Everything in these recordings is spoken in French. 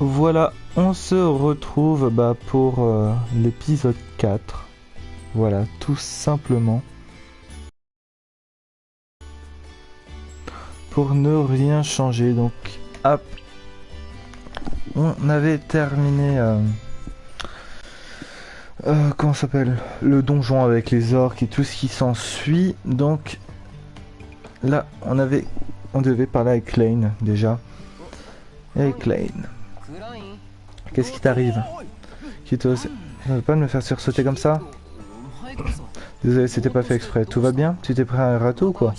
Voilà, on se retrouve pour l'épisode 4. Voilà, tout simplement. Pour ne rien changer, donc hop. On avait terminé... comment ça s'appelle? Le donjon avec les orques et tout ce qui s'ensuit. Donc là, on devait parler avec Klein déjà. Hey Klein. Qu'est-ce qui t'arrive? Kitos, ne veux pas me faire sursauter comme ça? Désolé, c'était pas fait exprès. Tout va bien? Tu t'es pris un râteau ou quoi?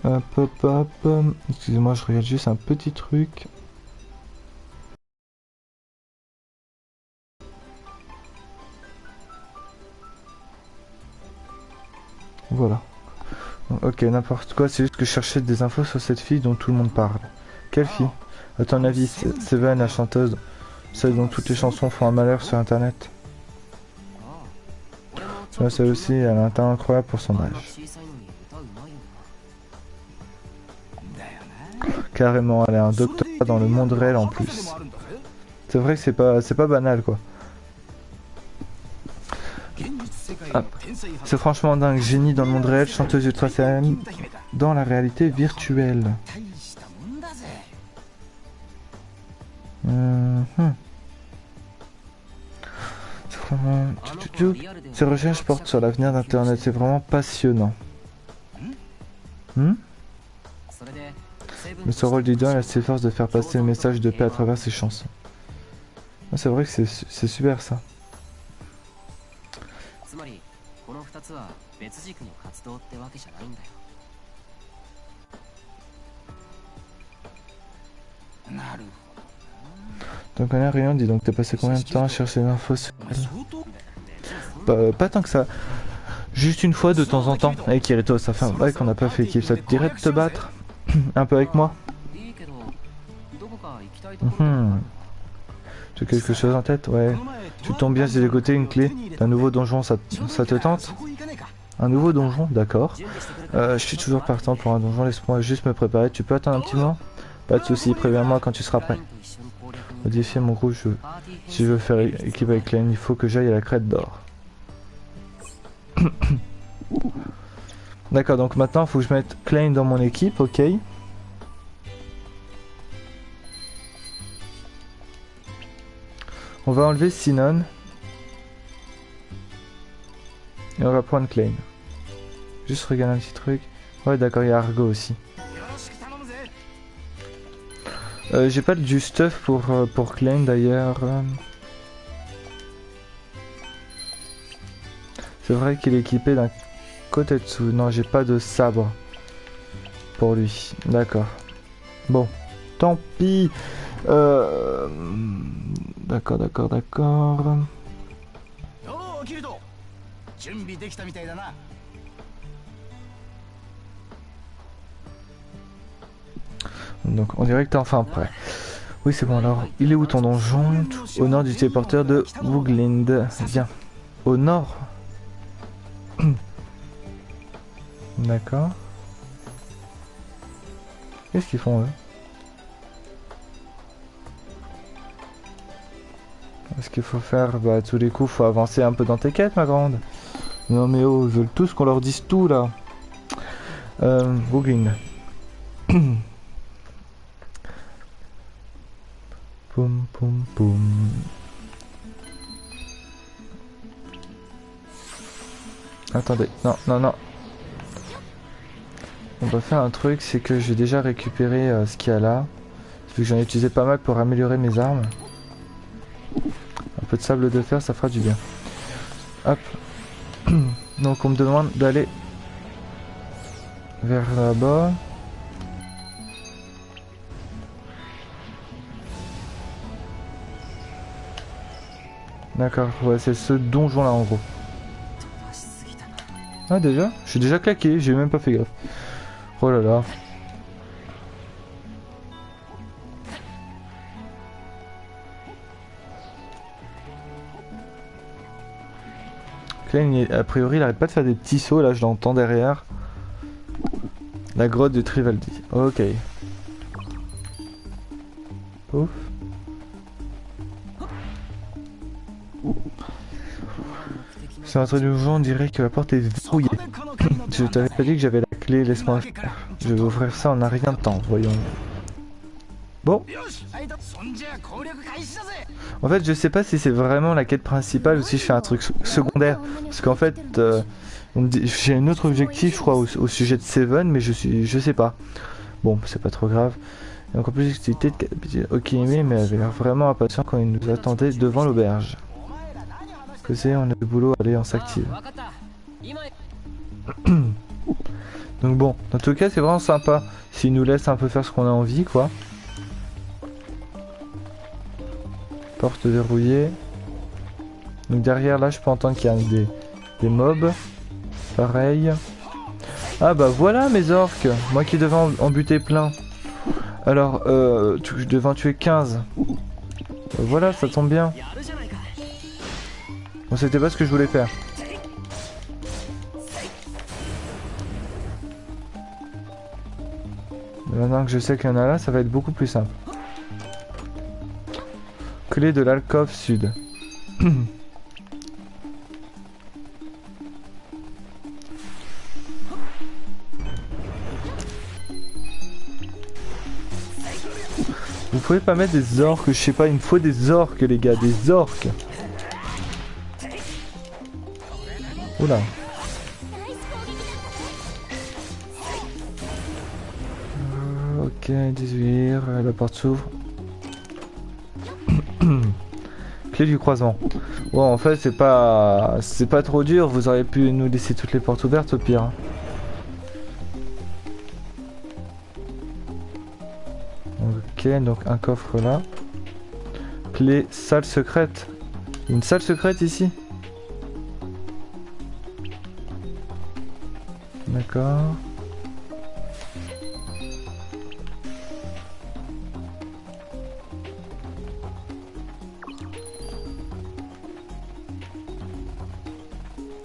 Hop hop hop. Excusez-moi, je regarde juste un petit truc. Voilà. Ok, n'importe quoi, c'est juste que je cherchais des infos sur cette fille dont tout le monde parle. Quelle fille? À ton avis, Seven, la chanteuse, celle dont toutes les chansons font un malheur sur internet. Tu vois, celle aussi, elle a un talent incroyable pour son âge. Carrément, elle a un doctorat dans le monde réel en plus. C'est vrai que c'est pas banal quoi. Ah, c'est franchement dingue, génie dans le monde réel, chanteuse ultra célèbre dans la réalité virtuelle. Ces recherches portent sur l'avenir d'Internet, c'est vraiment passionnant. Mais ce rôle d'idole a s'efforce de faire passer le message de paix à travers ses chansons. C'est vrai que c'est super ça. Donc on a rien dit, donc t'as passé combien de temps à chercher l'info sur elle? Pas tant que ça. Juste une fois de temps en temps. Avec Kirito, ça fait un bail qu'on n'a pas fait équipe. Ça te dirait de te battre un peu avec moi? Tu as quelque chose en tête? Ouais. Tu tombes bien, j'ai dégoté une clé d'un nouveau donjon, ça te tente? Un nouveau donjon? D'accord. Je suis toujours partant pour un donjon, laisse-moi juste me préparer. Tu peux attendre un petit moment? Pas de soucis, préviens-moi quand tu seras prêt. Modifier mon rouge, si je veux faire équipe avec Klein, il faut que j'aille à la crête d'or. D'accord, donc maintenant il faut que je mette Klein dans mon équipe, ok. On va enlever Sinon. Et on va prendre Klein. Juste regarder un petit truc. Ouais d'accord, il y a Argo aussi. J'ai pas du stuff pour Klein d'ailleurs. C'est vrai qu'il est équipé d'un Kotetsu. Non, j'ai pas de sabre pour lui. D'accord. Bon, tant pis. D'accord. Donc on dirait que t'es enfin prêt. Oui c'est bon alors, il est où ton donjon? Au nord du téléporteur de Wooglind. Viens. Au nord? D'accord. Qu'est-ce qu'ils font eux? Est-ce qu'il faut faire? Bah à tous les coups faut avancer un peu dans tes quêtes ma grande. Non mais oh, ils veulent tous qu'on leur dise tout là. Wooglind. Poum poum poum. Attendez, non. On va faire un truc, c'est que j'ai déjà récupéré ce qu'il y a là. Vu que j'en ai utilisé pas mal pour améliorer mes armes. Un peu de sable de fer, ça fera du bien. Hop. Donc on me demande d'aller vers là-bas. D'accord, ouais, c'est ce donjon là en gros. Ah déjà? Je suis déjà claqué, j'ai même pas fait gaffe. Oh là là. Klein, a priori, il arrête pas de faire des petits sauts, là je l'entends derrière. La grotte de Trivaldi. Ok. Ouf. C'est l'entrée du donjon, on dirait que la porte est verrouillée. Je t'avais pas dit que j'avais la clé, laisse-moi faire. Je vais ouvrir ça en un rien de temps, voyons. Bon. En fait, je sais pas si c'est vraiment la quête principale ou si je fais un truc secondaire. Parce qu'en fait, j'ai un autre objectif, je crois, au sujet de Seven, mais je sais pas. Bon, c'est pas trop grave. Et encore plus d'activité de Okihime, mais elle avait l'air vraiment impatient quand il nous attendait devant l'auberge. Que c'est, on a du boulot, allez, on s'active. Donc bon, en tout cas, c'est vraiment sympa. S'il nous laisse un peu faire ce qu'on a envie, quoi. Porte verrouillée. Donc derrière, là, je peux entendre qu'il y a des mobs. Pareil. Ah bah voilà mes orques. Moi qui devais en buter plein. Alors, je devais en tuer 15. Voilà, ça tombe bien. Bon, c'était pas ce que je voulais faire. Mais maintenant que je sais qu'il y en a là, ça va être beaucoup plus simple. Clé de l'alcôve sud. Vous pouvez pas mettre des orques, je sais pas, il me faut des orques les gars, des orques. Oula. Ok, 18, la porte s'ouvre. Clé du croisement. Bon, en fait, c'est pas trop dur, vous auriez pu nous laisser toutes les portes ouvertes au pire. Ok, donc un coffre là. Clé salle secrète. Une salle secrète ici. D'accord.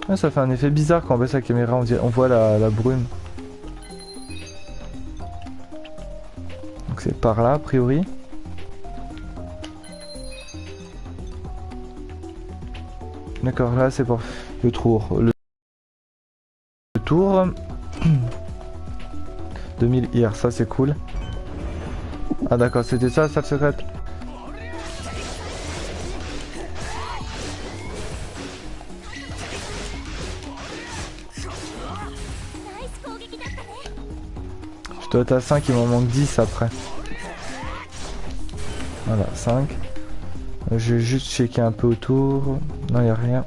Ah, ça fait un effet bizarre quand on baisse la caméra, on voit la brume. Donc c'est par là, a priori. D'accord, là c'est pour le tour. Le tour. 2000 IR, ça c'est cool. Ah d'accord, c'était ça la salle secrète. Je dois être à 5, il m'en manque 10 après. Voilà, 5. Je vais juste checker un peu autour. Non, il n'y a rien.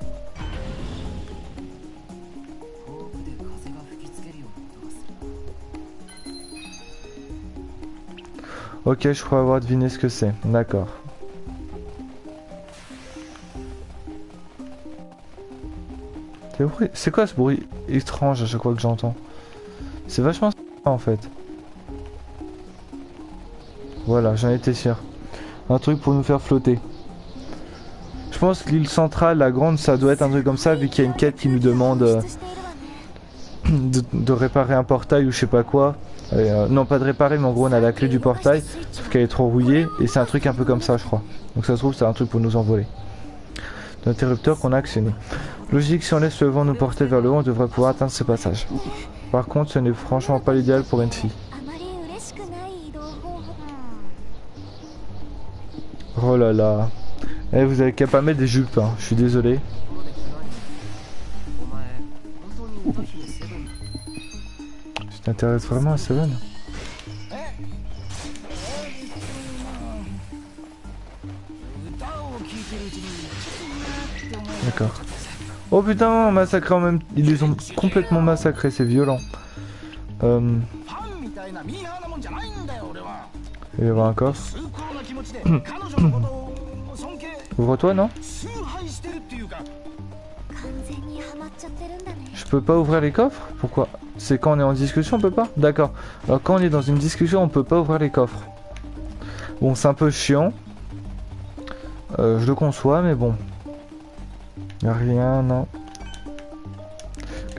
Ok, je crois avoir deviné ce que c'est. D'accord. C'est quoi ce bruit étrange à chaque fois que j'entends? C'est vachement sympa en fait. Voilà, j'en étais sûr. Un truc pour nous faire flotter. Je pense que l'île centrale, la grande, ça doit être un truc comme ça, vu qu'il y a une quête qui nous demande de réparer un portail ou je sais pas quoi. Non, pas de réparer, mais en gros on a la clé du portail, sauf qu'elle est trop rouillée, et c'est un truc un peu comme ça je crois. Donc ça se trouve c'est un truc pour nous envoler. L'interrupteur qu'on a actionné. Logique, si on laisse le vent nous porter vers le haut, on devrait pouvoir atteindre ce passage. Par contre, ce n'est franchement pas l'idéal pour une fille. Oh là là. Eh, vous avez qu'à pas mettre des jupes, hein. Je suis désolé. Tu t'intéresses vraiment à Seven? D'accord. Oh putain, massacré en même... Ils les ont complètement massacrés, c'est violent. Il va y avoir un coffre. Ouvre-toi, non? Je peux pas ouvrir les coffres? Pourquoi? C'est quand on est en discussion, on peut pas? D'accord. Alors quand on est dans une discussion, on peut pas ouvrir les coffres. Bon, c'est un peu chiant. Je le conçois, mais bon. Y'a rien, non.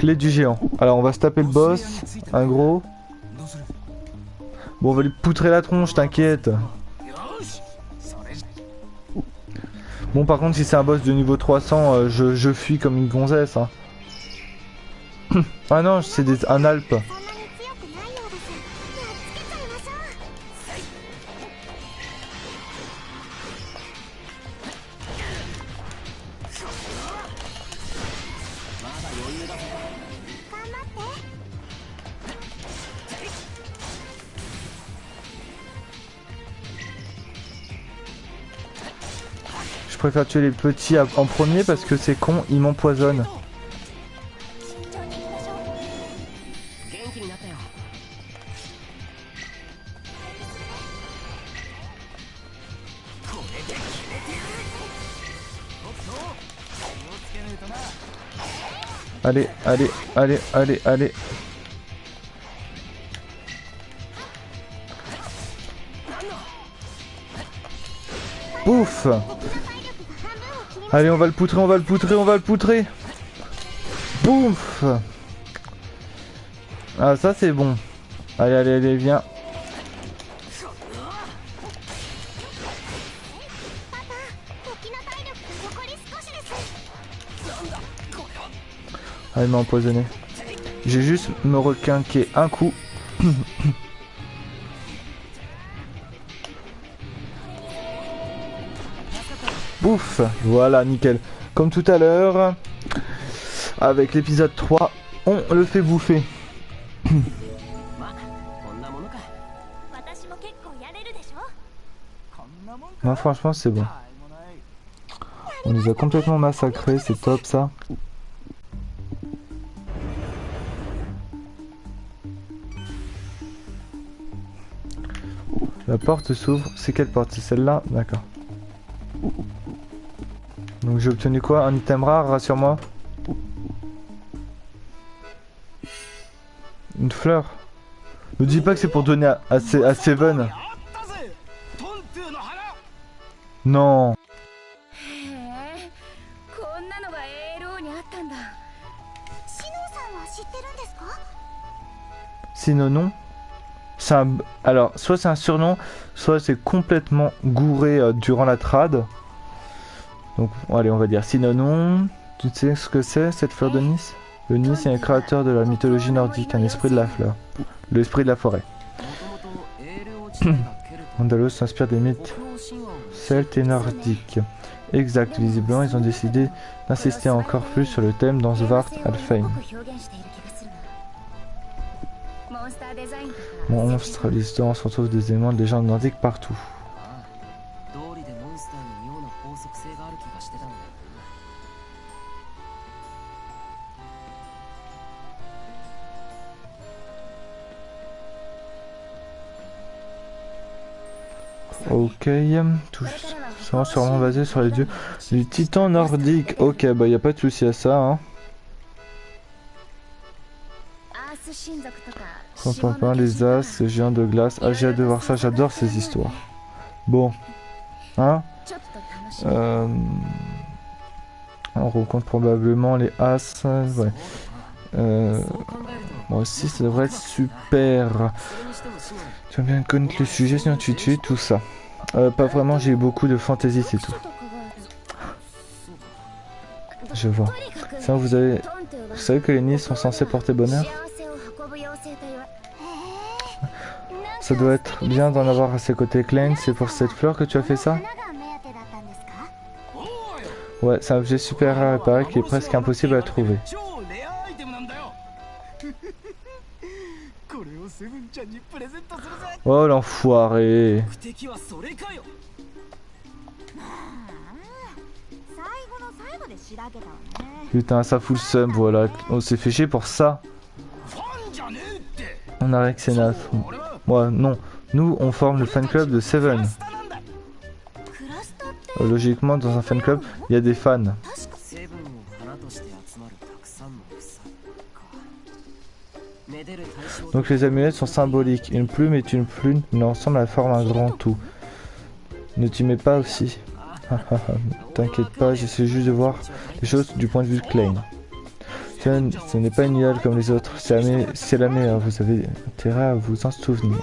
Clé du géant. Alors on va se taper le boss, un gros. Bon on va lui poutrer la tronche, t'inquiète. Bon par contre si c'est un boss de niveau 300, je fuis comme une gonzesse. Hein. Ah non, c'est un alpe. Je préfère tuer les petits en premier parce que c'est con, ils m'empoisonnent. Allez, allez, allez, allez, allez. Pouf. Allez, on va le poutrer, on va le poutrer, on va le poutrer. Pouf. Ah, ça c'est bon. Allez, allez, allez, viens. Ah, il m'a empoisonné. J'ai juste me requinqué un coup. Bouf, voilà, nickel. Comme tout à l'heure, avec l'épisode 3, on le fait bouffer. Non, franchement, c'est bon. On les a complètement massacrés, c'est top ça. La porte s'ouvre. C'est quelle porte? C'est celle-là? D'accord. Donc j'ai obtenu quoi? Un item rare, rassure-moi. Une fleur. Ne dis pas que c'est pour donner à Seven. Non. Sinon non. Alors, soit c'est un surnom, soit c'est complètement gouré durant la trad. Donc, allez, on va dire Sinonon. Tu sais ce que c'est, cette fleur de Nice? Le Nice est un créateur de la mythologie nordique, un esprit de la fleur. L'esprit de la forêt. Andalos s'inspire des mythes celtes et nordiques. Exact, visiblement, ils ont décidé d'insister encore plus sur le thème dans Svart Alfheim. Monstre, l'histoire, on se retrouve des éléments de légende nordique partout. Ok, tout ça sûrement basé sur les dieux du titan nordique. Ok, bah y a pas de souci à ça. Hein. Papa, les as, les géants de glace. Ah, j'ai hâte de voir ça, j'adore ces histoires. Bon, hein. On rencontre probablement les as. Ouais. Moi aussi, ça devrait être super. Tu vas bien connaître le sujet, sinon tu tues tout ça. Pas vraiment, j'ai beaucoup de fantaisie, c'est tout. Je vois. Sinon, vous savez que les Nids sont censés porter bonheur? Ça doit être bien d'en avoir à ses côtés, Klein. C'est pour cette fleur que tu as fait ça? Ouais, c'est un objet super rare et pareil qui est presque impossible à trouver. Oh l'enfoiré. Putain, ça fout le seum, voilà. On s'est fait chier pour ça. On a Rexena. Moi, non. Nous, on forme le fan club de Seven. Logiquement, dans un fan club, il y a des fans. Donc les amulettes sont symboliques. Une plume est une plume, mais ensemble elles forment un grand tout. Ne t'y mets pas aussi. T'inquiète pas, j'essaie juste de voir les choses du point de vue de Klein. Ce n'est pas une idole comme les autres, c'est la meilleure, vous avez intérêt à vous en souvenir.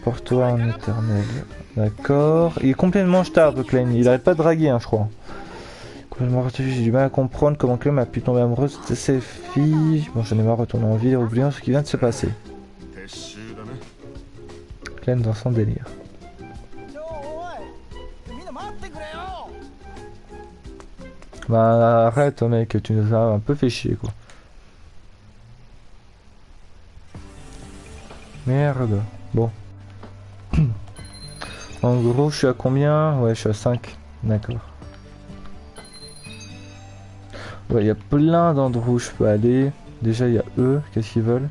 Porte-toi en éternel. D'accord. Il est complètement starve, Klein. Il arrête pas de draguer, hein, je crois. J'ai du mal à comprendre comment Clem a pu tomber amoureuse de ses filles. Bon, j'en ai marre de retourner en ville, oubliant ce qui vient de se passer. Clem dans son délire. Bah arrête mec, tu nous as un peu fait chier quoi. Merde. Bon. En gros, je suis à combien? Ouais, je suis à 5. D'accord. Ouais, il y a plein d'endroits où je peux aller. Déjà, il y a eux. Qu'est-ce qu'ils veulent?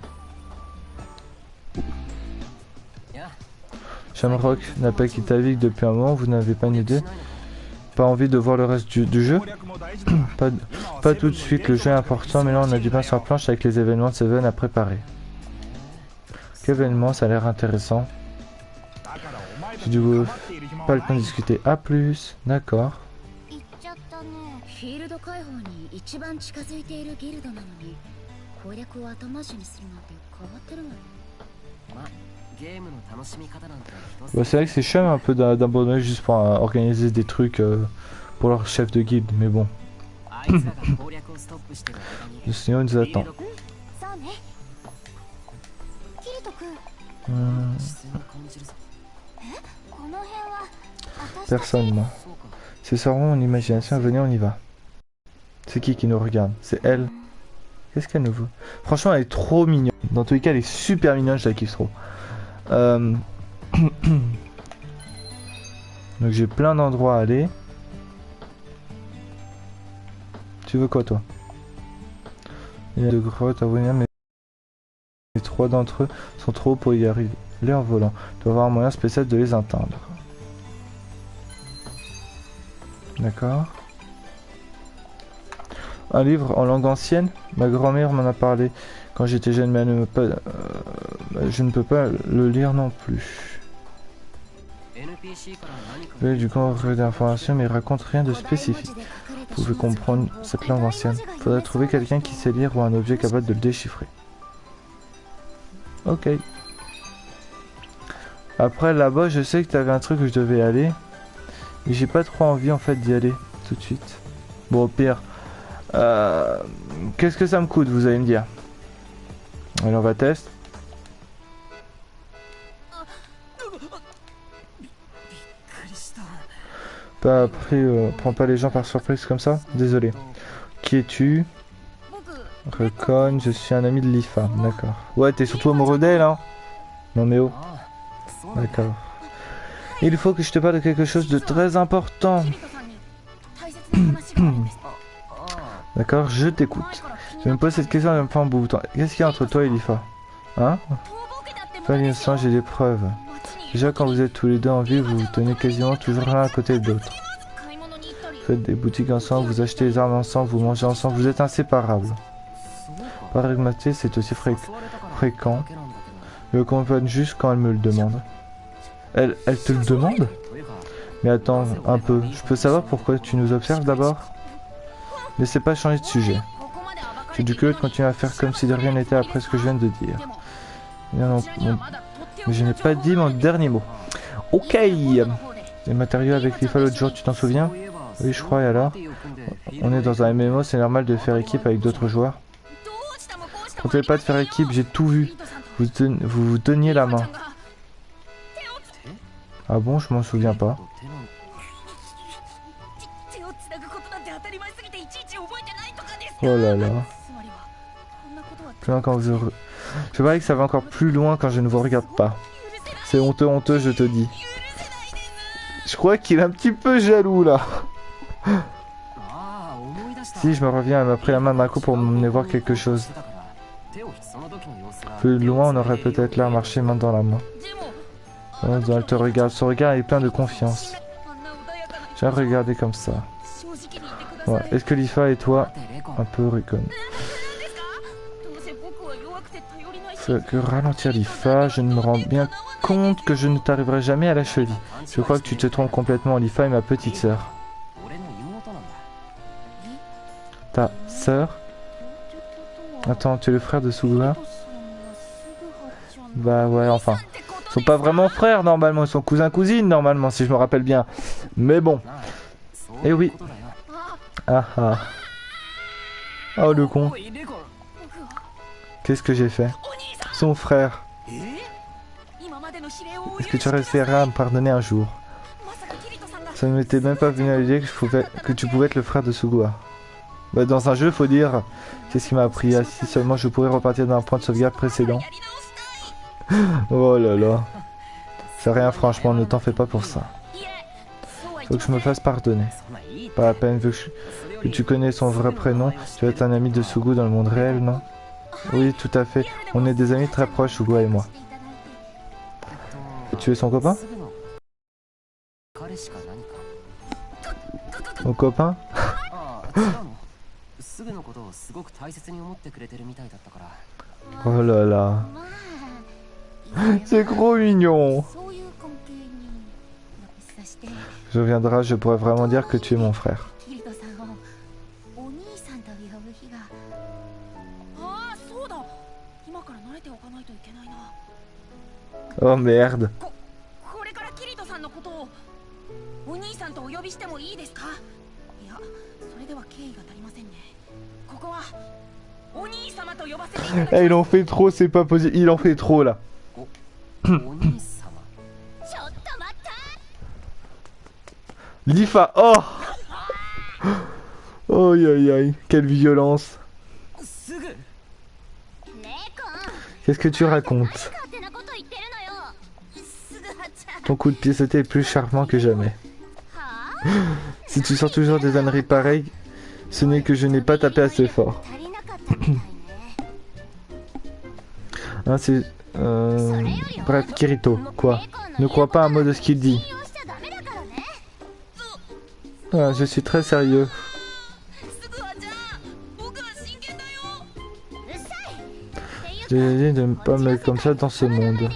Shamrock n'a pas quitté la ville depuis un moment. Vous n'avez pas une idée? Pas envie de voir le reste du jeu? Pas tout de suite. Le jeu est important, mais là, on a du pain sur la planche avec les événements de Seven à préparer. Événement, ça a l'air intéressant. J'ai du pas le temps de discuter. A plus, d'accord. Bon, c'est vrai que c'est chiant un peu d'abandonner juste pour organiser des trucs pour leur chef de guilde, mais bon. Le Seigneur nous attend. Personne, moi. C'est ça, mon imagination. Venez, on y va. C'est qui nous regarde? C'est elle. Qu'est-ce qu'elle nous veut? Franchement, elle est trop mignonne. Dans tous les cas, elle est super mignonne, je la kiffe trop. Donc j'ai plein d'endroits à aller. Tu veux quoi, toi? Il y a deux grottes à venir, mais les trois d'entre eux sont trop hauts pour y arriver. En volant. Tu dois avoir un moyen spécial de les atteindre. D'accord. Un livre en langue ancienne. Ma grand-mère m'en a parlé quand j'étais jeune, mais je ne peux pas le lire non plus. Du coup, d'informations, mais il raconte rien de spécifique. Vous pouvez comprendre cette langue ancienne. Faudrait trouver quelqu'un qui sait lire ou un objet capable de le déchiffrer. Ok. Après là-bas, je sais que tu avais un truc où je devais aller. Et j'ai pas trop envie en fait d'y aller tout de suite. Bon, au pire. Qu'est-ce que ça me coûte, vous allez me dire? Allez, on va tester. Pas après, prends pas les gens par surprise comme ça. Désolé. Qui es-tu? Recon, je suis un ami de Lifa. D'accord. Ouais, t'es surtout amoureux d'elle, hein? Non mais oh. D'accord. Il faut que je te parle de quelque chose de très important. D'accord, je t'écoute. Je me pose cette question depuis un bout de temps. Qu'est-ce qu'il y a entre toi et Lifa? Hein? Pas l'instant, j'ai des preuves. Déjà, quand vous êtes tous les deux en ville, vous vous tenez quasiment toujours l'un à côté de l'autre. Vous faites des boutiques ensemble, vous achetez des armes ensemble, vous mangez ensemble, vous êtes inséparables. Par réglementé, c'est aussi fréquent. Je le comprends juste quand elle me le demande. Elle te le demande? Mais attends un peu, je peux savoir pourquoi tu nous observes d'abord? Laissez pas changer de sujet. J'ai du curieux de continuer à faire comme si de rien n'était après ce que je viens de dire. Non, mais je n'ai pas dit mon dernier mot. Ok. Les matériaux avec Lifa l'autre jour, tu t'en souviens? Oui, je crois, et alors? On est dans un MMO, c'est normal de faire équipe avec d'autres joueurs. Comptez pas de faire équipe, j'ai tout vu. Vous vous teniez la main. Ah bon, je m'en souviens pas. Oh là là. Plus loin quand vous... Je parie que ça va encore plus loin quand je ne vous regarde pas. C'est honteux, je te dis. Je crois qu'il est un petit peu jaloux là. Si, je me reviens, elle m'a pris la main d'un coup pour m'emmener voir quelque chose. Plus loin, on aurait peut-être là marché main dans la main. Elle te regarde, son regard est plein de confiance. J'ai regardé comme ça. Ouais. Est-ce que Lifa et toi, un peu reconnus? Que ralentir Lifa, je ne me rends bien compte que je ne t'arriverai jamais à la cheville. Je crois que tu te trompes complètement, Lifa est ma petite sœur. Ta sœur. Attends, tu es le frère de Sugua? Bah ouais, enfin. Ils sont pas vraiment frères normalement, ils sont cousins-cousines normalement si je me rappelle bien. Mais bon. Eh oui. Ah ah. Oh le con. Qu'est-ce que j'ai fait? Son frère. Est-ce que tu réussiras à me pardonner un jour? Ça ne m'était même pas venu à l'idée que tu pouvais être le frère de Sugua. Bah, dans un jeu, faut dire... Qu'est-ce qui m'a appris? Ah, si seulement je pourrais repartir d'un point de sauvegarde précédent. Oh là là. C'est rien franchement, ne t'en fais pas pour ça. Faut que je me fasse pardonner. Pas la peine, vu que tu connais son vrai prénom. Tu vas être un ami de Sugu dans le monde réel, non? Oui, tout à fait. On est des amis très proches, Sugua et moi. Tu es son copain? Mon copain? Oh là là. C'est trop mignon. Je viendrai, je pourrais vraiment dire que tu es mon frère. Oh merde. Eh, il en fait trop, c'est pas possible. Il en fait trop là. Lifa, oh. Oh aïe aïe, quelle violence. Qu'est-ce que tu racontes? Ton coup de pied sauté est plus charmant que jamais. Si tu sors toujours des âneries pareilles, ce n'est que je n'ai pas tapé assez fort. Hein, c'est... Bref, Kirito, quoi? Ne crois pas à un mot de ce qu'il dit. Ah, je suis très sérieux. J'ai dit de ne pas me mettre comme ça dans ce monde.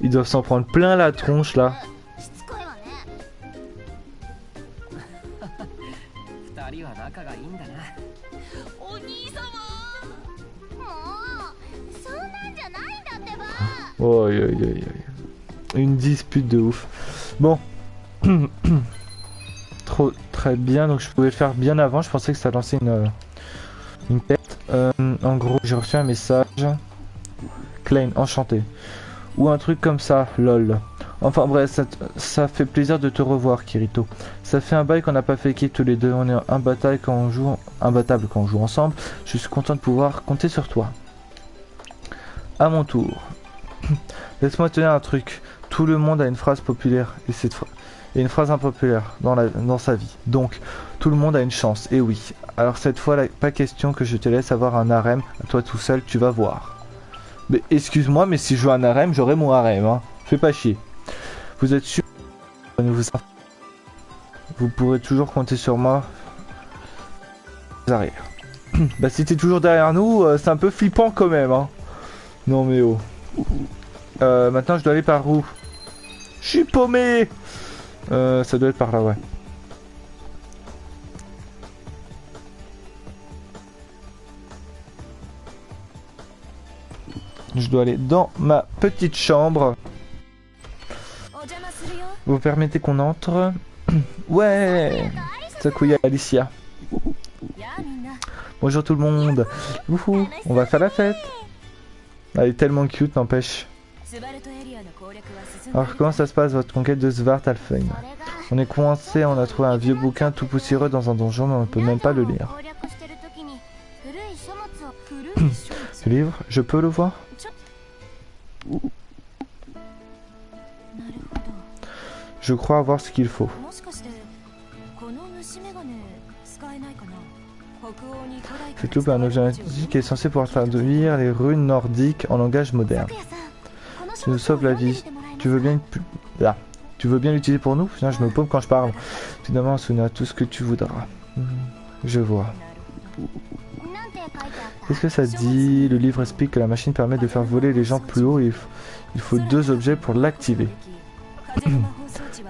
Ils doivent s'en prendre plein la tronche là. Oh, aïe, aïe, aïe. Une dispute de ouf. Bon. Trop, très bien. Donc je pouvais le faire bien avant. Je pensais que ça lançait une quête. En gros, j'ai reçu un message. Klein, enchanté. Ou un truc comme ça, lol. Enfin bref, ça fait plaisir de te revoir, Kirito. Ça fait un bail qu'on n'a pas fait équipe tous les deux. On est imbattable quand on joue ensemble. Je suis content de pouvoir compter sur toi. À mon tour. Laisse-moi te dire un truc. Tout le monde a une phrase populaire et une phrase impopulaire dans sa vie. Donc, tout le monde a une chance. Et oui. Alors cette fois, pas question que je te laisse avoir un harem à toi tout seul. Tu vas voir. Mais excuse-moi, mais si je veux un harem, j'aurai mon harem. Hein. Fais pas chier. Vous êtes sûr? Vous pourrez toujours compter sur moi. Arrière. Bah si t'es toujours derrière nous, c'est un peu flippant quand même. Hein. Non mais oh. Maintenant je dois aller par où? Je suis paumé. Ça doit être par là, ouais. Je dois aller dans ma petite chambre. Vous permettez qu'on entre? Ouais. Sakuya, Alicia. Bonjour tout le monde. Wouhou, on va faire la fête. Elle est tellement cute, n'empêche. Alors comment ça se passe votre conquête de Svartalfheim? On est coincé, on a trouvé un vieux bouquin tout poussiéreux dans un donjon mais on ne peut même pas le lire. Ce livre, je peux le voir? Je crois avoir ce qu'il faut. Cette loupe est un objet magique qui est censé pouvoir traduire les runes nordiques en langage moderne. Ça nous sauve la vie. Tu veux bien l'utiliser pour nous? Putain, je me paume quand je parle. Finalement, on souviendra tout ce que tu voudras. Je vois. Qu'est-ce que ça dit? Le livre explique que la machine permet de faire voler les gens plus haut et il faut 2 objets pour l'activer.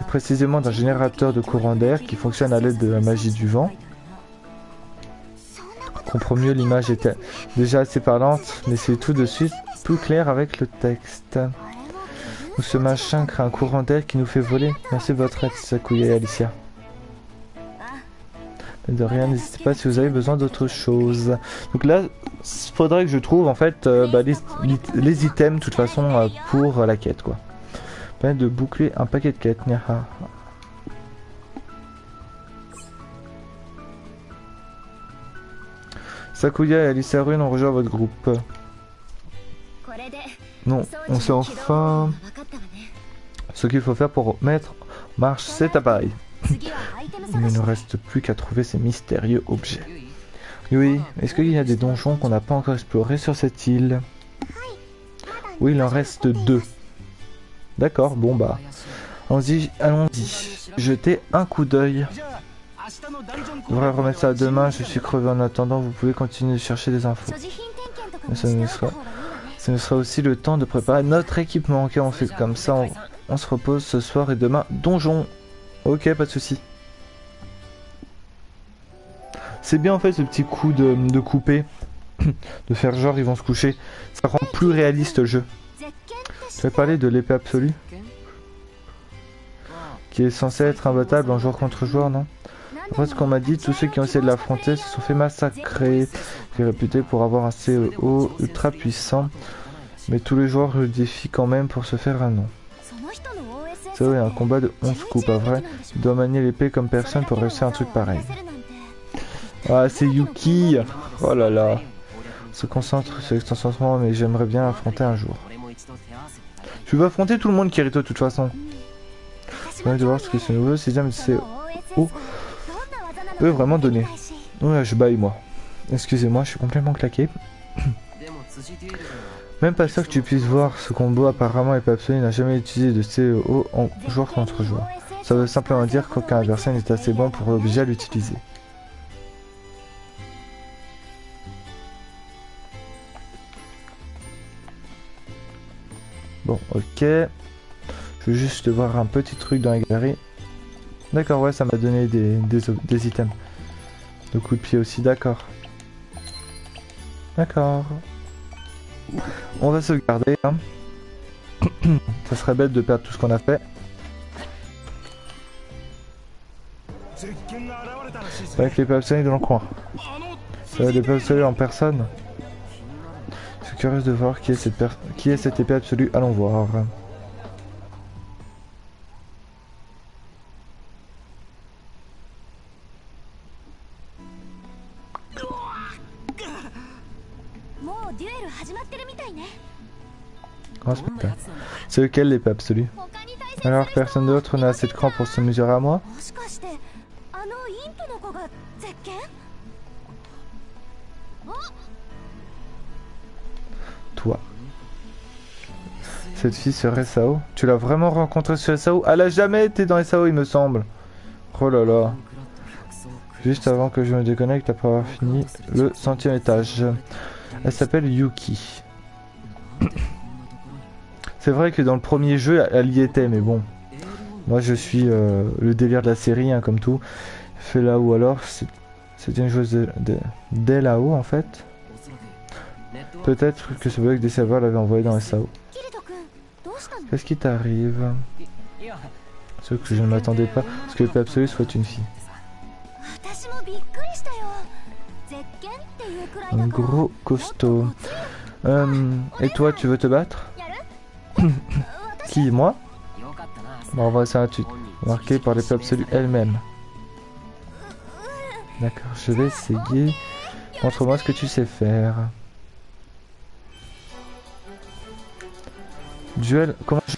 précisément d'un générateur de courant d'air qui fonctionne à l'aide de la magie du vent. On comprend mieux, l'image était déjà assez parlante, mais c'est tout de suite plus clair avec le texte. Ou ce machin crée un courant d'air qui nous fait voler. Merci de votre aide, Sakuya et Alicia. De rien, n'hésitez pas si vous avez besoin d'autre chose. Donc là, il faudrait que je trouve en fait les items de toute façon pour la quête quoi. Permettre de boucler un paquet de quêtes. Sakuya et Alicia Rune ont rejoint votre groupe. Non, on sait enfin ce qu'il faut faire pour mettre en marche cet appareil. Il ne nous reste plus qu'à trouver ces mystérieux objets. Oui, est-ce qu'il y a des donjons qu'on n'a pas encore explorés sur cette île? Oui, il en reste 2. D'accord, bon bah, allons-y. Jetez un coup d'œil. Je devrais remettre ça demain, je suis crevé en attendant, vous pouvez continuer de chercher des infos. Ça nous sera aussi le temps de préparer notre équipement. Ok, on fait comme ça, on se repose ce soir et demain, donjon. Ok, pas de souci. C'est bien en fait ce petit coup de couper, de faire genre ils vont se coucher. Ça rend plus réaliste le jeu. Tu vas parler de l'épée absolue, qui est censée être imbattable en joueur contre joueur, non? Après ce qu'on m'a dit, tous ceux qui ont essayé de l'affronter se sont fait massacrer. Il est réputé pour avoir un CEO ultra puissant, mais tous les joueurs le défient quand même pour se faire un nom. C'est vrai, un combat de 11 coups, pas vrai? Il doit manier l'épée comme personne pour réussir un truc pareil. Ah, c'est Yuki! Oh là là! On se concentre sur l'extension, mais j'aimerais bien affronter un jour. Tu veux affronter tout le monde, Kirito, de toute façon. J'ai envie de voir ce que ce nouveau système CO peut vraiment donner. Ouais, je baille, moi. Excusez-moi, je suis complètement claqué. Même pas sûr que tu puisses voir ce combo. Apparemment, Épée Absolue n'a jamais utilisé de CEO en joueur contre joueur. Ça veut simplement dire qu'aucun adversaire n'est assez bon pour l'obliger à l'utiliser. Bon, ok. Je veux juste voir un petit truc dans la galerie. D'accord, ouais, ça m'a donné des items. De coups de pied aussi, d'accord. D'accord. On va sauvegarder. Hein. Ça serait bête de perdre tout ce qu'on a fait. Avec l'épée absolue dans le coin. Ça va l'épée absolue en personne. Je suis curieuse de voir qui est cette épée absolue. Allons voir. Oh, c'est lequel l'épée absolue? Alors personne d'autre n'a assez de cran pour se mesurer à moi? Toi. Cette fille serait SAO? Tu l'as vraiment rencontrée sur SAO? Elle a jamais été dans SAO il me semble. Oh là là. Juste avant que je me déconnecte après avoir fini le 100e étage. Elle s'appelle Yuki. C'est vrai que dans le premier jeu, elle y était, mais bon. Moi, je suis le délire de la série, hein, comme tout. Fait là-haut alors, c'était une joueuse dès là-haut, en fait. Peut-être que ce bug des serveurs l'avait envoyé dans SAO. Qu'est-ce qui t'arrive? Ce que je ne m'attendais pas, parce que l'épée absolue soit une fille. Un gros costaud. Et toi, tu veux te battre? Qui, moi? Bon, on va essayer un truc. Marqué par l'épée absolue elle-même. D'accord, je vais essayer. Montre-moi ce que tu sais faire. Duel, comment je...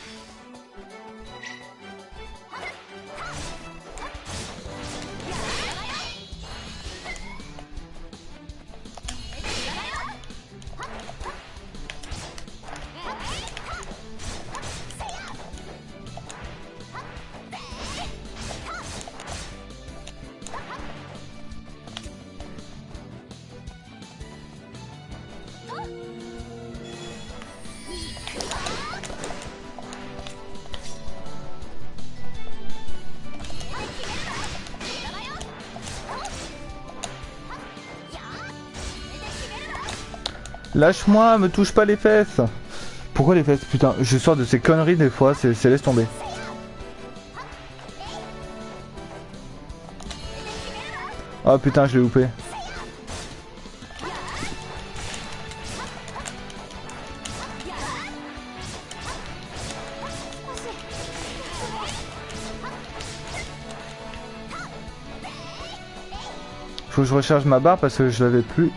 Lâche-moi, me touche pas les fesses. Pourquoi les fesses? Putain, je sors de ces conneries des fois, c'est laisse tomber. Oh putain, je l'ai loupé. Faut que je recharge ma barre parce que je l'avais plus.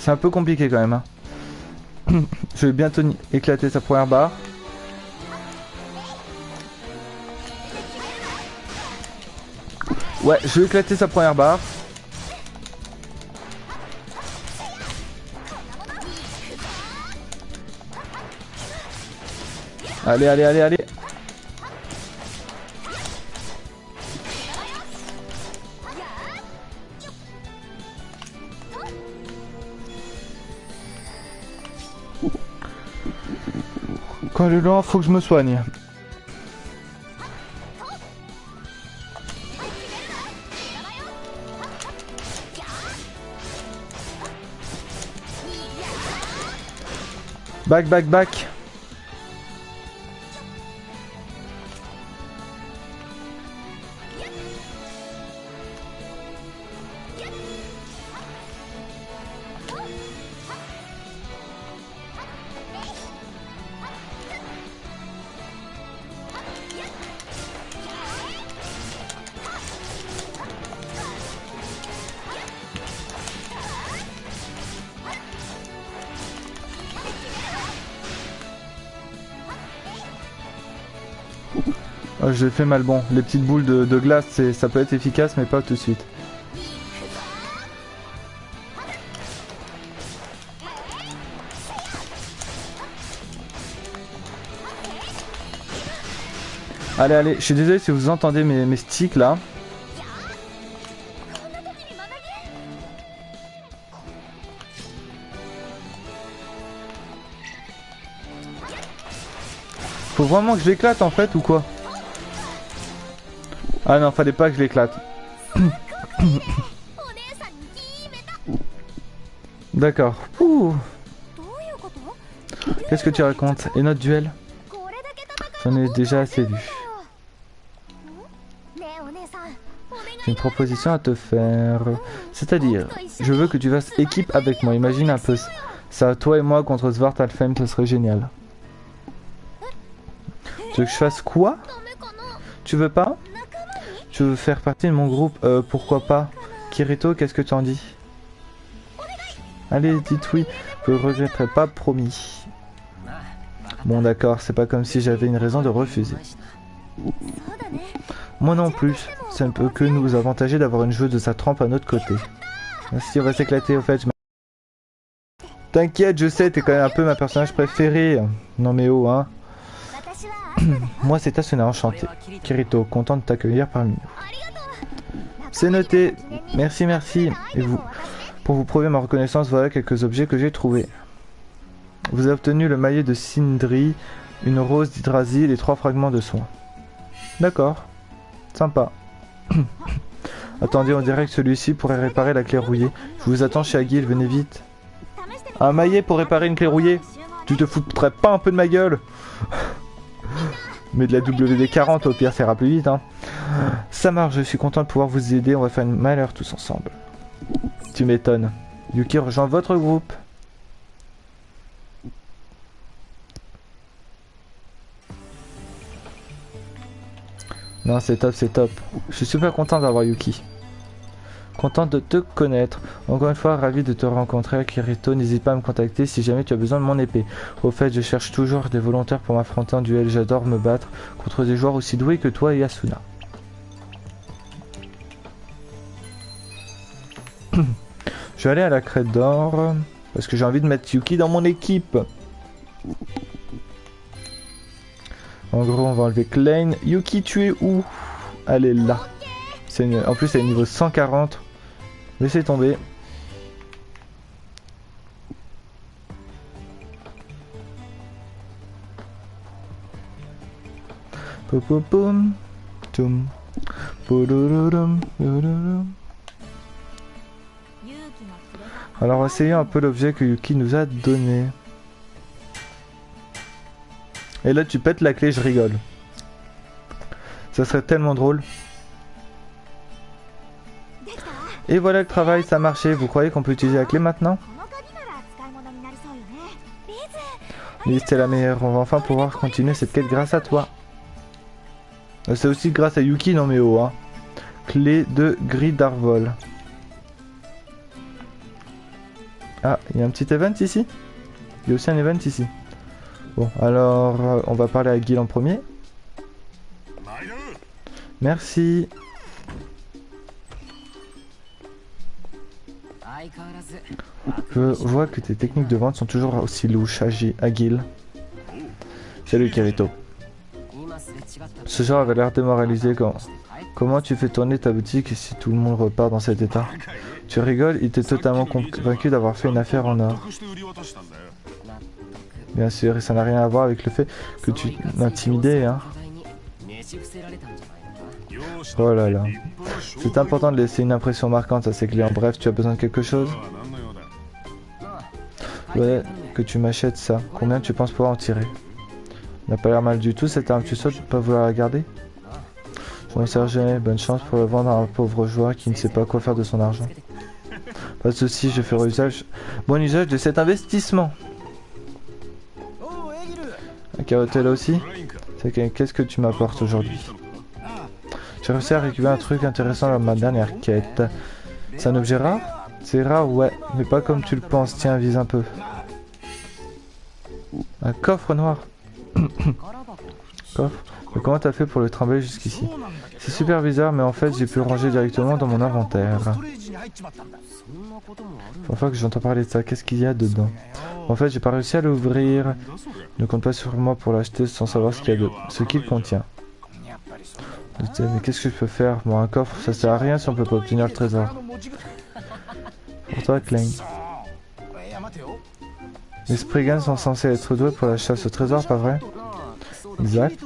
C'est un peu compliqué quand même. Hein. Je vais bientôt éclater sa première barre. Ouais, je vais éclater sa première barre. Allez, allez, allez, allez. Quand elle est loin, faut que je me soigne. Back, back, back. Oh, je l'ai fait mal. Bon, les petites boules de glace, ça peut être efficace, mais pas tout de suite. Allez, allez, je suis désolé si vous entendez mes sticks là. Faut vraiment que je l'éclate en fait ou quoi? Ah non, fallait pas que je l'éclate. D'accord. Qu'est-ce que tu racontes? Et notre duel? J'en ai déjà assez vu. J'ai une proposition à te faire. C'est-à-dire, je veux que tu fasses équipe avec moi. Imagine un peu ça, toi et moi contre Svartalfheim, ce serait génial. Tu veux que je fasse quoi? Tu veux pas? Tu veux faire partie de mon groupe? Pourquoi pas? Kirito, qu'est-ce que tu en dis? Allez, dites oui. Je ne regretterai pas, promis. Bon d'accord, c'est pas comme si j'avais une raison de refuser. Moi non plus. Ça ne peut que nous avantager d'avoir une joueuse de sa trempe à notre côté. Si on va s'éclater au fait. T'inquiète, je sais, t'es quand même un peu ma personnage préférée. Non mais oh hein. Moi c'est Asuna, enchanté. Kirito, content de t'accueillir parmi nous. C'est noté. Merci, merci. Et vous, pour vous prouver ma reconnaissance, voilà quelques objets que j'ai trouvés. Vous avez obtenu le maillet de Sindri, une rose d'Hydrasil et 3 fragments de soin. D'accord. Sympa. Attendez, on dirait que celui-ci pourrait réparer la clé rouillée. Je vous attends chez Aguil, venez vite. Un maillet pour réparer une clé rouillée? Tu te foutrais pas un peu de ma gueule? Mais de la WD-40 au pire ça ira plus vite hein. Ça marche, je suis content de pouvoir vous aider, on va faire une malheur tous ensemble. Tu m'étonnes. Yuki rejoint votre groupe. Non c'est top, c'est top. Je suis super content d'avoir Yuki. Content de te connaître. Encore une fois, ravi de te rencontrer, Kirito. N'hésite pas à me contacter si jamais tu as besoin de mon épée. Au fait, je cherche toujours des volontaires pour m'affronter en duel. J'adore me battre contre des joueurs aussi doués que toi et Asuna. Je vais aller à la crête d'or parce que j'ai envie de mettre Yuki dans mon équipe. En gros, on va enlever Klein. Yuki, tu es où? Elle est là. En plus, elle est niveau 140. Laissez tomber. Popopom. Toum. Podorodom. Alors, essayons un peu l'objet que Yuki nous a donné. Et là, tu pètes la clé, je rigole. Ça serait tellement drôle. Et voilà le travail, ça a marché. Vous croyez qu'on peut utiliser la clé maintenant? Lise, t'es la meilleure. On va enfin pouvoir continuer cette quête grâce à toi. C'est aussi grâce à Yuki, non mais oh, hein. Clé de grille d'Arvol. Ah, il y a un petit event ici? Il y a aussi un event ici. Bon, alors on va parler à Gil en premier. Merci. Je vois que tes techniques de vente sont toujours aussi louches, à Gil. Salut Kirito. Ce genre avait l'air démoralisé quand... Comment tu fais tourner ta boutique si tout le monde repart dans cet état? Tu rigoles, il était totalement convaincu d'avoir fait une affaire en or. Bien sûr, et ça n'a rien à voir avec le fait que tu m'intimidais, hein. Oh là là. C'est important de laisser une impression marquante à ses clients. Bref, tu as besoin de quelque chose? Ouais, que tu m'achètes ça. Combien tu penses pouvoir en tirer? N'a pas l'air mal du tout cette arme. Tu sautes de pas vouloir la garder? Je m'en sers jamais. Bonne chance pour le vendre à un pauvre joueur qui ne sait pas quoi faire de son argent. Pas de soucis, je ferai bon usage de cet investissement. La carotte est là aussi. Qu'est-ce que tu m'apportes aujourd'hui? J'ai réussi à récupérer un truc intéressant dans ma dernière quête. C'est un objet rare? C'est rare, ouais, mais pas comme tu le penses. Tiens, vise un peu. Un coffre noir. Coffre. Mais comment t'as fait pour le trimballer jusqu'ici? C'est super bizarre, mais en fait, j'ai pu le ranger directement dans mon inventaire. Faut fois que j'entends parler de ça, qu'est-ce qu'il y a dedans? En fait, j'ai pas réussi à l'ouvrir. Ne compte pas sur moi pour l'acheter sans savoir ce qu'il contient. Mais qu'est-ce que je peux faire? Moi, un coffre, ça sert à rien si on peut pas obtenir le trésor. Pour toi, Klein. Les Spriggans sont censés être doués pour la chasse au trésor, pas vrai? Exact.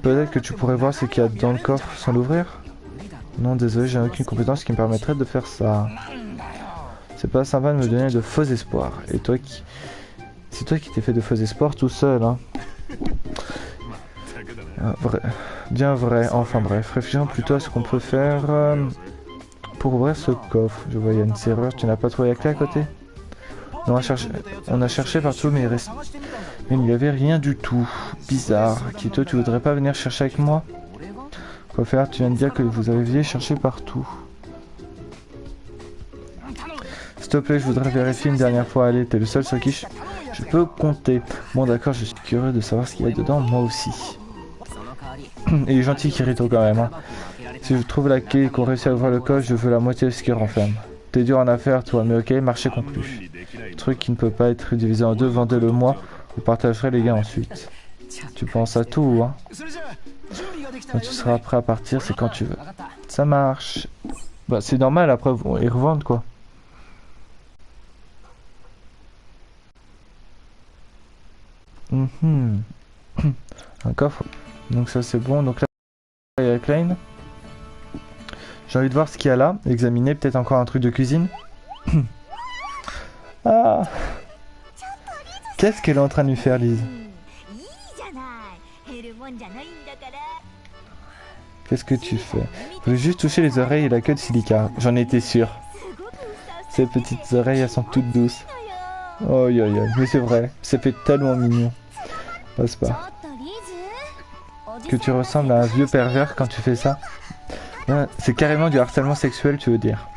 Peut-être que tu pourrais voir ce qu'il y a dans le coffre sans l'ouvrir? Non, désolé, j'ai aucune compétence qui me permettrait de faire ça. C'est pas sympa de me donner de faux espoirs. Et toi qui... C'est toi qui t'es fait de faux espoirs tout seul, hein. Vrai. Bien vrai. Enfin bref, réfléchissons plutôt à ce qu'on peut faire pour ouvrir ce coffre. Je vois, il y a une serrure. Tu n'as pas trouvé la clé à côté? Non, on a cherché partout, mais il n'y avait rien du tout. Bizarre. Kito, tu voudrais pas venir chercher avec moi? Quoi faire? Tu viens de dire que vous aviez cherché partout. S'il te plaît, je voudrais vérifier une dernière fois. Allez, t'es le seul sur qui je peux compter. Bon, d'accord, je suis curieux de savoir ce qu'il y a dedans, moi aussi. Il est gentil, Kirito, quand même. Hein. Si je trouve la clé et qu'on réussit à ouvrir le coffre, je veux la moitié de ce qu'il renferme. T'es dur en affaires, toi, mais ok, marché conclu. Truc qui ne peut pas être divisé en deux, vendez-le moi, vous partagerez les gains ensuite. Tu penses à tout, hein? Quand tu seras prêt à partir, c'est quand tu veux. Ça marche. Bah, c'est normal, après, ils revendent, quoi. Un coffre. Donc ça, c'est bon. Donc là, il y a Klein. J'ai envie de voir ce qu'il y a là. Examiner peut-être encore un truc de cuisine. Ah. Qu'est-ce qu'elle est en train de lui faire, Lise? Qu'est-ce que tu fais? Je voulais juste toucher les oreilles et la queue de Silica. J'en étais sûr. Ces petites oreilles, elles sont toutes douces. Oh yo yo, mais c'est vrai. Ça fait tellement mignon. Passe pas. Que tu ressembles à un vieux pervers quand tu fais ça? C'est carrément du harcèlement sexuel, tu veux dire?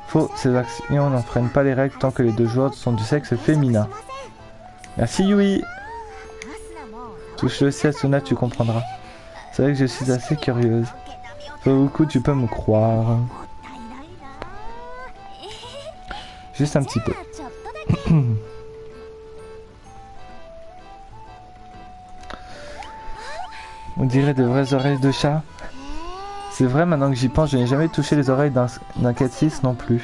Faux, ces actions n'enfreignent pas les règles tant que les deux joueurs sont du sexe féminin. Merci Yui. Touche-le aussi Asuna, tu comprendras. C'est vrai que je suis assez curieuse. Beaucoup, tu peux me croire. Juste un petit peu. On dirait de vraies oreilles de chat. C'est vrai, maintenant que j'y pense, je n'ai jamais touché les oreilles d'un Cat6 non plus.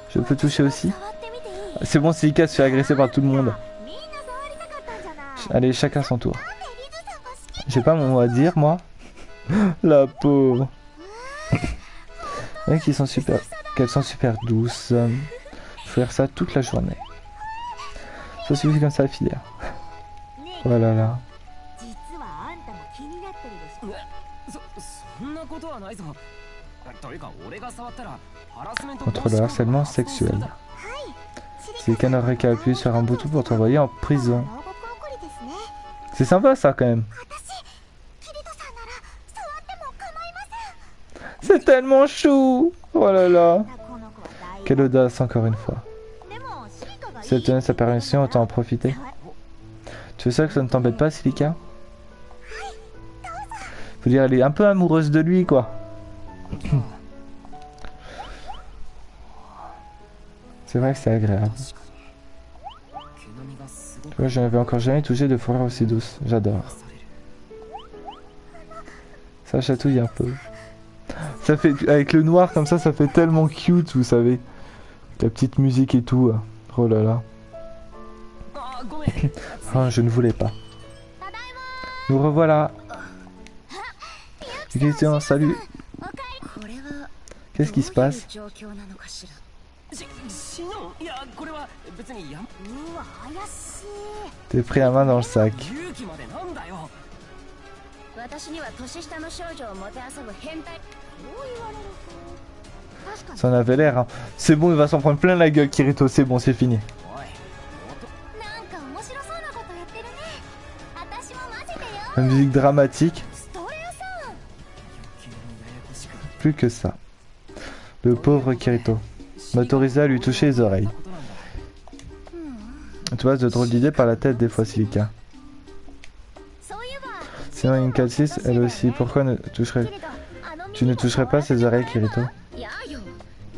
Je peux toucher aussi? C'est bon, Silika se fait agresser par tout le monde. Allez, chacun son tour. J'ai pas mon mot à dire, moi. La pauvre. Ouais, qu'elles sont super douces. Faut faire ça toute la journée. Ça suffit comme ça, la filière. Oh là là. Contre le harcèlement sexuel. Silika n'aurait qu'à appuyer sur un bouton pour t'envoyer en prison. C'est sympa ça quand même. C'est tellement chou. Oh là là. Quelle audace encore une fois. Si elle tenait sa permission, autant en profiter. Tu veux ça que ça ne t'embête pas, Silika? Faut dire, elle est un peu amoureuse de lui, quoi. C'est vrai que c'est agréable. Tu vois, je n'avais encore jamais touché de fourrure aussi douce. J'adore. Ça chatouille un peu. Ça fait, avec le noir comme ça fait tellement cute, vous savez. La petite musique et tout. Oh là là. Oh, je ne voulais pas. Nous revoilà. Question, salut. Qu'est-ce qui se passe? T'es pris à main dans le sac. Ça en avait l'air, hein. C'est bon, il va s'en prendre plein la gueule, Kirito. C'est bon, c'est fini. La musique dramatique. Plus que ça. Le pauvre Kirito. M'autoriser à lui toucher les oreilles. Tu vois, de drôles d'idées par la tête des fois, Silika. Sinon, une Cat6, elle aussi. Pourquoi tu ne toucherais pas ses oreilles, Kirito?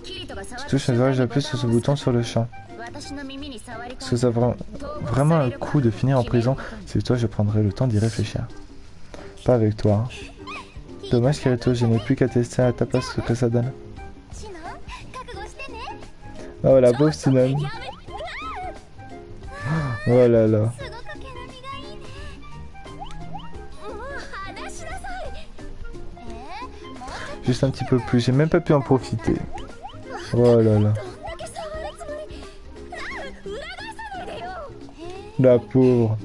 Tu touches les oreilles, j'appuie sur ce bouton sur le champ. Est-ce que ça vaut vraiment un coup de finir en prison? C'est toi, je prendrai le temps d'y réfléchir. Pas avec toi. Hein. Dommage, Kirito, je n'ai plus qu'à tester à ta place ce que ça donne. Oh la pauvre Sinon. Oh là là. Juste un petit peu plus, j'ai même pas pu en profiter. Oh là là. La pauvre.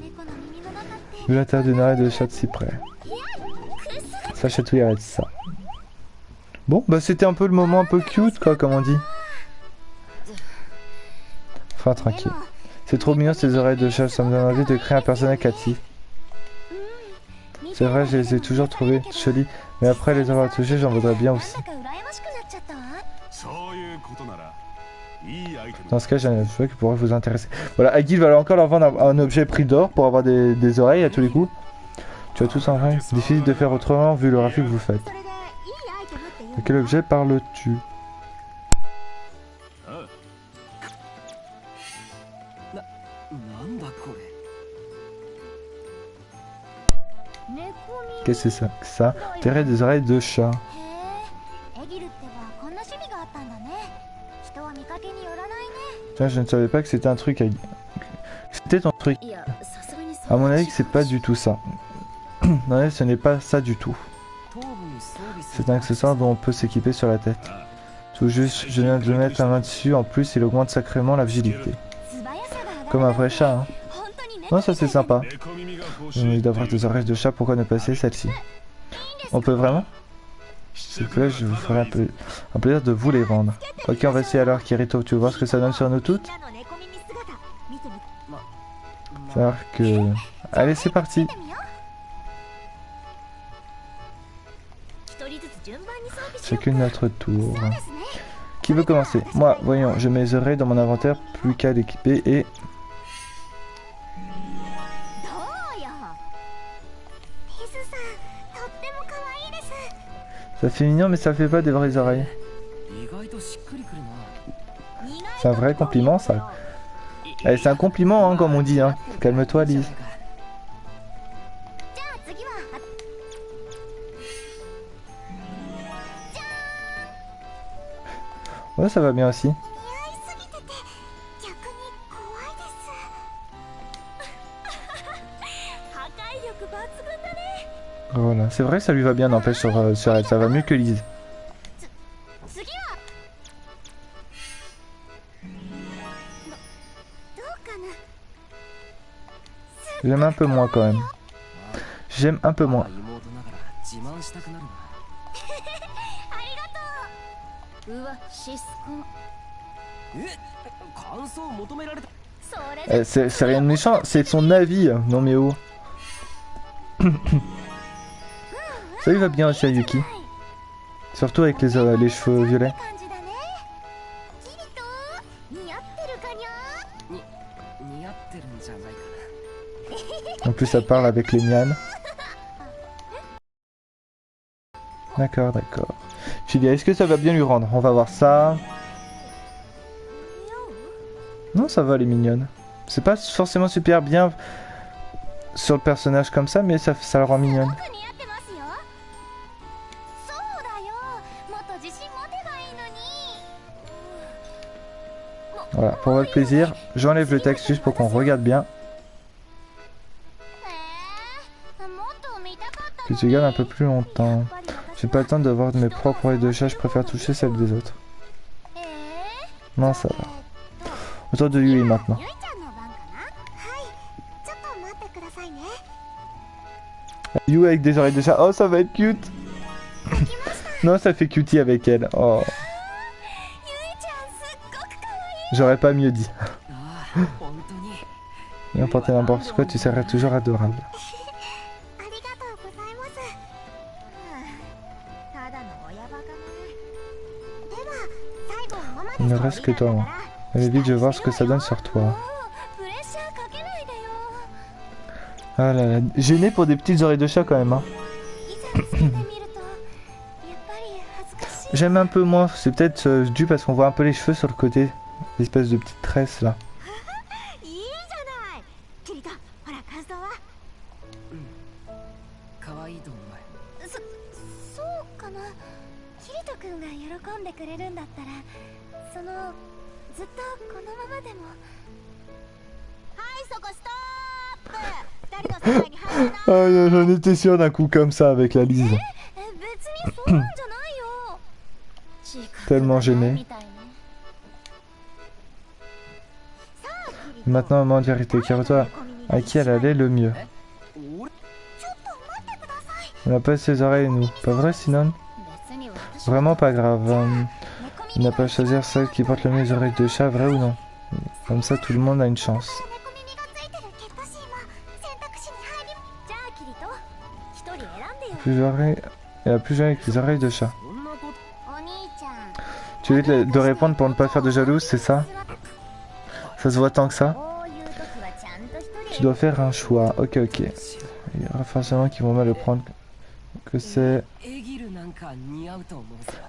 Vu la terre d'une oreille de chat de si près. Ça chatouille avec ça. Bon, bah c'était un peu le moment un peu cute quoi, comme on dit. Enfin tranquille. C'est trop mignon ces oreilles de chat, ça me donne envie de créer un personnage Cathy. C'est vrai, je les ai toujours trouvées jolies, mais après les avoir touchées, j'en voudrais bien aussi. Dans ce cas, j'ai un jouet qui pourrait vous intéresser. Voilà, Agil va encore leur vendre un objet prix d'or pour avoir des oreilles à tous les coups. Tu as tous en règle. Difficile de faire autrement vu le raffut que vous faites. De quel objet parles-tu? Qu'est-ce que c'est ça? Terrer des oreilles de chat. Tiens, je ne savais pas que c'était un truc. C'était ton truc. À mon avis, c'est pas du tout ça. Non, ce n'est pas ça du tout. C'est un accessoire dont on peut s'équiper sur la tête. Tout juste, je viens de le mettre la main dessus. En plus, il augmente sacrément la vigilité. Comme un vrai chat, hein. Non, ça c'est sympa. J'ai envie d'avoir des oreilles de chat, pourquoi ne pas essayer celle-ci? On peut vraiment? S'il vous plaît, je vous ferai un plaisir de vous les vendre. Ok, on va essayer alors, Kirito. Tu veux voir ce que ça donne sur nous toutes? C'est-à-dire que... Allez, c'est parti. Chacune notre tour. Qui veut commencer? Moi, voyons, je mets les oreilles dans mon inventaire, plus qu'à l'équiper et... Ça fait mignon mais ça fait pas des vraies oreilles. C'est un vrai compliment ça. Eh, c'est un compliment hein, comme on dit hein. Calme-toi Lise. Ouais ça va bien aussi. Voilà, c'est vrai que ça lui va bien n'empêche sur elle, ça va mieux que Lise. J'aime un peu moins quand même. J'aime un peu moins. C'est rien de méchant, c'est son avis. Non mais oh. Ça lui va bien aussi à Yuki. Surtout avec les cheveux violets. En plus ça parle avec les mianes. D'accord, d'accord. Je dis, est-ce que ça va bien lui rendre? On va voir ça. Non, ça va, elle est mignonne. C'est pas forcément super bien sur le personnage comme ça, mais ça le rend mignonne. Voilà, pour votre plaisir, j'enlève le texte juste pour qu'on regarde bien. Que tu gardes un peu plus longtemps. J'ai pas le temps de voir mes propres oreilles de chat, je préfère toucher celles des autres. Non, ça va. Autour de Yui maintenant. Yui avec des oreilles de chat. Oh, ça va être cute. Non, ça fait cutie avec elle. Oh. J'aurais pas mieux dit. N'importe n'importe quoi, tu serais toujours adorable. Il ne reste que toi. Hein. Allez vite, je vais voir ce que ça donne sur toi. Ah là là, gêné pour des petites oreilles de chat quand même. Hein. J'aime un peu moins, c'est peut-être dû parce qu'on voit un peu les cheveux sur le côté. L'espèce de petite tresse là. Oh, j'en étais sûr d'un coup comme ça avec la Lise. Tellement gêné. Maintenant, maman de vérité, Kirito, à qui elle allait le mieux? On n'a pas ses oreilles, nous. Pas vrai, Sinon? Vraiment pas grave. On n'a pas à choisir celle qui porte le mieux les oreilles de chat, vrai ou non? Comme ça, tout le monde a une chance. Plus oreilles... Et la plus jolie avec les oreilles de chat. Tu veux de répondre pour ne pas faire de jalouse, c'est ça? Ça se voit tant que ça? Tu dois faire un choix. Ok, ok. Il y aura forcément qui vont mal le prendre. Que c'est...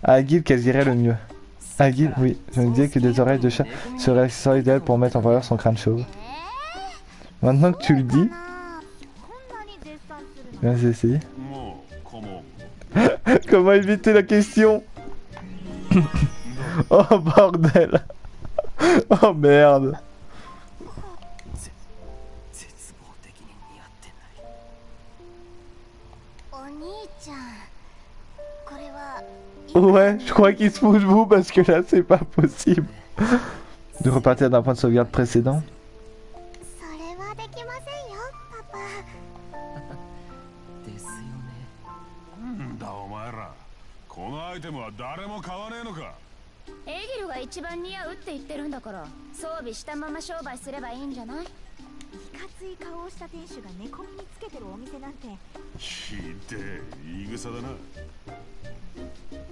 À Agile qu'elle dirait le mieux. Agile, oui. Je me disais que des oreilles de chat seraient l'accessoire idéal pour mettre en valeur son crâne chauve. Maintenant que tu le dis... Vas-y, essayer. Comment éviter la question? Oh bordel. Oh merde. Ouais, je crois qu'il se fout de vous parce que là c'est pas possible de repartir d'un point de sauvegarde précédent.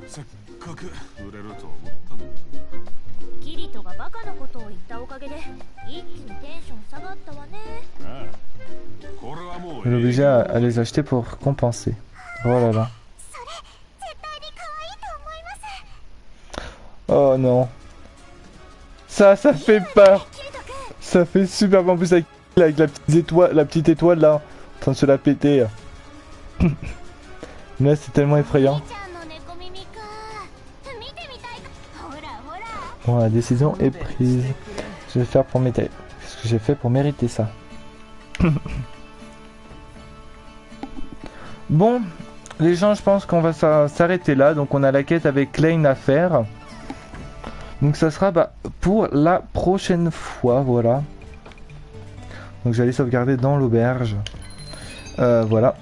せっかく売れると思ったのに。キリトがバカなことを言ったおかげで一気にテンション下がったわね。ああ、これはもう Je l'obligeais à les acheter pour compenser. Oh là là. それ絶対に可愛いと思います。 Oh non. Ça fait peur. キリト君 Ça fait super en plus avec la petite étoile là, en train de se la péter. Là c'est tellement effrayant. ちゃんの猫耳か見てみたいか。ほらほら Bon, la décision est prise. Je vais faire pour mériter. Qu'est-ce que j'ai fait pour mériter ça? Bon, les gens, je pense qu'on va s'arrêter là. Donc on a la quête avec Klein à faire. Donc ça sera pour la prochaine fois, voilà. Donc j'allais sauvegarder dans l'auberge. Voilà.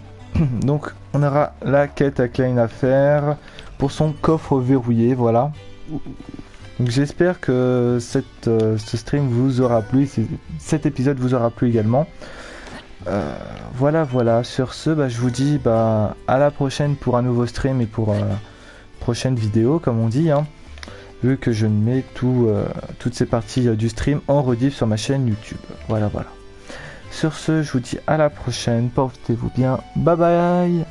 Donc on aura la quête à Klein à faire pour son coffre verrouillé, voilà. Donc j'espère que ce stream vous aura plu, cet épisode vous aura plu également. Voilà. Sur ce, je vous dis à la prochaine pour un nouveau stream et pour prochaine vidéo, comme on dit, hein, vu que je mets toutes ces parties du stream en rediff sur ma chaîne YouTube. Voilà. Sur ce, je vous dis à la prochaine, portez-vous bien, bye bye.